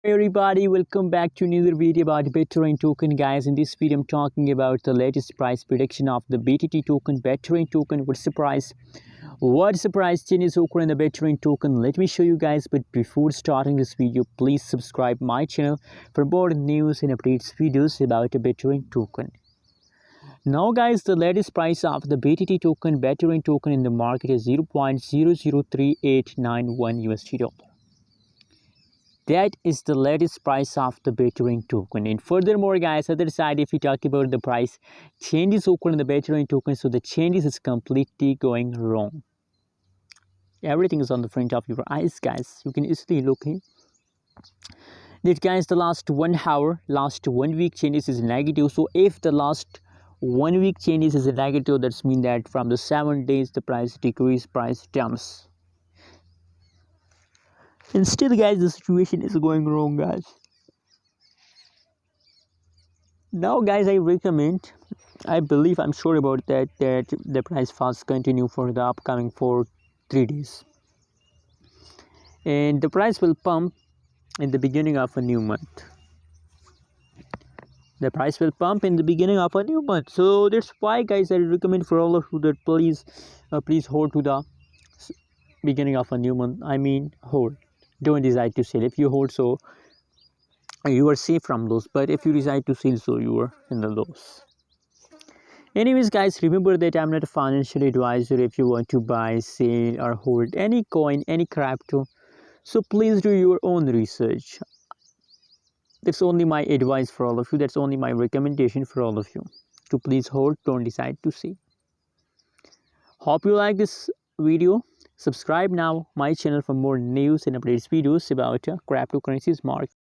Hey everybody, welcome back to another video about Bittorrent token, guys. In this video I'm talking about the latest price prediction of the BTT token, Bittorrent token. What's the price changes occur in the Bittorrent token? Let me show you guys, but before starting this video, please subscribe my channel for more news and updates videos about the Bittorrent token. Now guys, the latest price of the BTT token, Bittorrent token in the market is 0.003891 USD dollar. That is the latest price of the Bittorrent token. And furthermore, guys, other side, if we talk about the price changes occur in the Bittorrent token, so the changes is completely going wrong. Everything is on the front of your eyes, guys. You can easily look here. That, guys, the last 1 hour, last 1 week changes is negative. So if the last 1 week changes is negative, that's mean that from the 7 days the price decrease, price jumps. And still, guys, the situation is going wrong, guys. Now, guys, I recommend, I'm sure about that the price fast continue for the upcoming 3 days, and the price will pump in the beginning of a new month. The price will pump in the beginning of a new month. So that's why, guys, I recommend for all of you that please hold to the beginning of a new month. I mean, hold. Don't decide to sell. If you hold, so you are safe from loss, but if you decide to sell, so you are in the loss. Anyways, guys, remember that I'm not a financial advisor. If you want to buy, sell, or hold any coin, any crypto, so please do your own research. That's only my advice for all of you. That's only my recommendation for all of you, to please hold, don't decide to sell. Hope you like this video. Subscribe now my channel for more news and updates videos about cryptocurrencies market.